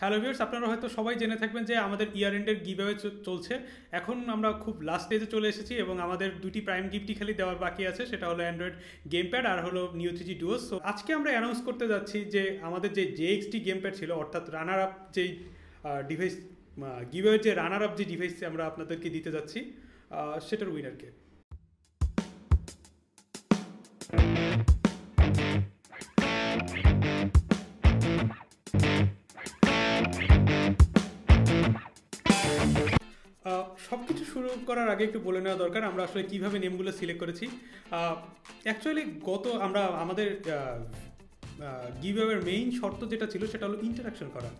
Hello viewers, আপনারা হয়তো সবাই জেনে থাকবেন যে আমাদের ইয়ার এন্ডের গিভঅ্যাওয়ে চলছে। এখন আমরা খুব লাস্ট স্টেজে চলে এসেছি এবং আমাদের দুটি প্রাইম গিফটই খালি দেওয়ার বাকি আছে, সেটা হলো অ্যান্ড্রয়েড গেম প্যাড আর হলো নিউ 3G ডুওস। সো আজকে আমরা অ্যানাউন্স করতে যাচ্ছি যে আমাদের যে JXT গেম প্যাড ছিল, অর্থাৎ রানার আপ যেই ডিভাইস গিভঅ্যাওয়ের যে রানার আপ যে ডিভাইস আমরা আপনাদেরকে দিতে যাচ্ছি সেটার উইনারকে। সব কিছু শুরু করার আগে একটু বলে নেওয়া দরকার আমরা আসলে কীভাবে নেমগুলো সিলেক্ট করেছি। অ্যাকচুয়ালি আমাদের গিভঅ্যাওয়ের মেইন শর্ত যেটা ছিল সেটা হলো ইন্টারাকশন করা।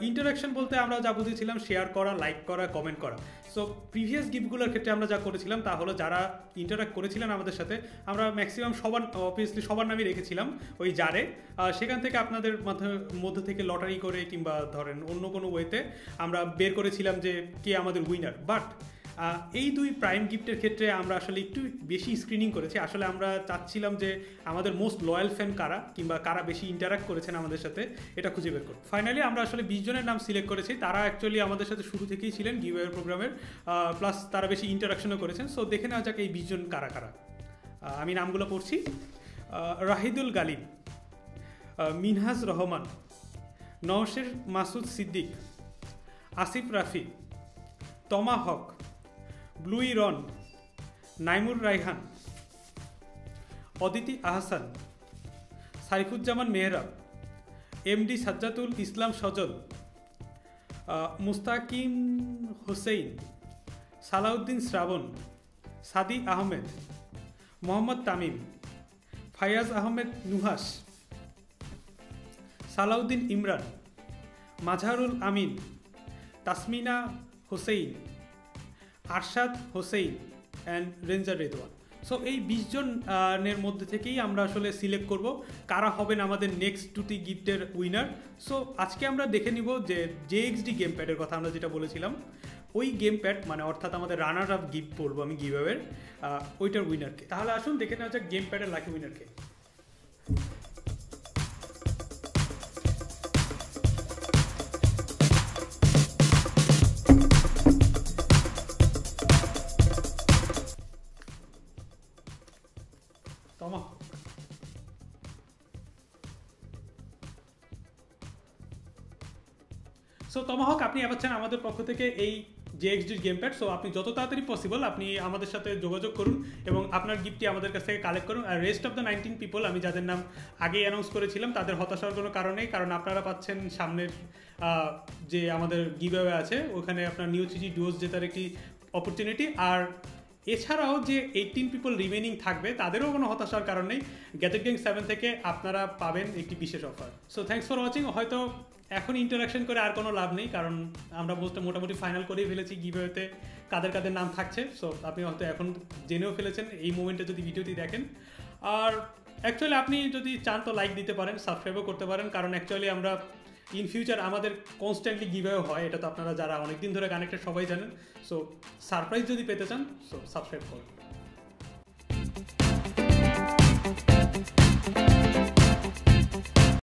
ইন্টারাকশন বলতে আমরা যা বুঝেছিলাম শেয়ার করা, লাইক করা, কমেন্ট করা। সো প্রিভিয়াস গিফটগুলোর ক্ষেত্রে আমরা যা করেছিলাম তা হলো যারা ইন্টারাক্ট করেছিলেন আমাদের সাথে আমরা ম্যাক্সিমাম অবভিয়াসলি সবার নামই রেখেছিলাম ওই জারে। সেখান থেকে আপনাদের মধ্যে থেকে লটারি করে কিংবা ধরেন অন্য কোনো ওয়েতে আমরা বের করেছিলাম যে কে আমাদের উইনার। বাট এই দুই প্রাইম গিফটের ক্ষেত্রে আমরা আসলে একটু বেশি স্ক্রিনিং করেছি। আসলে আমরা চাচ্ছিলাম যে আমাদের মোস্ট লয়াল ফ্যান কারা কিংবা কারা বেশি ইন্টারাক্ট করেছেন আমাদের সাথে এটা খুঁজে বের করব। ফাইনালি আমরা আসলে 20 জনের নাম সিলেক্ট করেছি। তারা অ্যাকচুয়ালি আমাদের সাথে শুরু থেকেই ছিলেন গিভঅ্যাওয়ে প্রোগ্রামের, প্লাস তারা বেশি ইন্টারাকশনও করেছেন। সো দেখে নেওয়া যাক এই 20 জন কারা কারা। আমি নামগুলো পড়ছি। Rahidul Ghalib, Minhaj Rahman, Nowsher Masud Siddique, Asif Rafi, Toma Haque, Bluey Ron, Naimur Raihan, Aditi Ahsan, Saifuzzaman Mehrab, MD Sajjatul Islam Sajal, Mustakim Hossain, Salauddin Shrabon, Sadi Ahmed, Mohammad Tamim, Fayaz Ahmed Nuhas, Salauddin Imran, Mazharul Amin, Tasmina Hossain, Arshad Hossain and Ranger Redwan. So এই 20 জনের মধ্যে থেকেই আমরা আসলে সিলেক্ট করব কারা হবেন আমাদের নেক্সট দুটি গিফটের উইনার। সো আজকে আমরা দেখে নিব যে JXT গেম প্যাডের কথা আমরা যেটা বলেছিলাম ওই গেম প্যাড মানে অর্থাৎ আমাদের রানার আপ গিফট বলবো আমি গিভঅ্যাওয়ের ওইটার উইনারকে। তাহলে আসুন দেখে নেওয়া যাক গেম প্যাডের লাকি উইনারকে। সো তমাহক আপনি পাচ্ছেন আমাদের পক্ষ থেকে এই JXT গেম প্যাড। সো আপনি যত তাড়াতাড়ি পসিবল আপনি আমাদের সাথে যোগাযোগ করুন এবং আপনার গিফটটি আমাদের কাছ থেকে কালেক্ট করুন। আর রেস্ট অফ দ্য 19 পিপল আমি যাদের নাম আগেই অ্যানাউন্স করেছিলাম তাদের হতাশার কোনো কারণ নেই, কারণ আপনারা পাচ্ছেন সামনের যে আমাদের গিভঅ্যাওয়ে আছে ওখানে আপনার নিউ 3G ডুওস জেতার একটি অপরচুনিটি। আর এছাড়াও যে 18 পিপল রিমেনিং থাকবে তাদেরও কোনো হতাশার কারণ নেই। গ্যাজেট গ্যাং 7 থেকে আপনারা পাবেন একটি বিশেষ offer. So thanks for watching. হয়তো এখন ইন্টারাকশন করে আর কোনো লাভ নেই, কারণ আমরা মোটামুটি ফাইনাল করেই ফেলেছি গিভঅ্যাওয়েতে কাদের কাদের নাম থাকছে। সো আপনি হয়তো এখন জেনেও ফেলেছেন এই মোমেন্টে যদি ভিডিওটি দেখেন। আর অ্যাকচুয়ালি আপনি যদি চান তো লাইক দিতে পারেন, সাবস্ক্রাইবও করতে পারেন, কারণ অ্যাকচুয়ালি আমরা ইন ফিউচার আমাদের কনস্ট্যান্টলি গিভঅ্যাওয়ে হয়, এটা তো আপনারা যারা অনেকদিন ধরে কানেক্টেড সবাই জানেন। সো সারপ্রাইজ যদি পেতে চান সো সাবস্ক্রাইব করুন।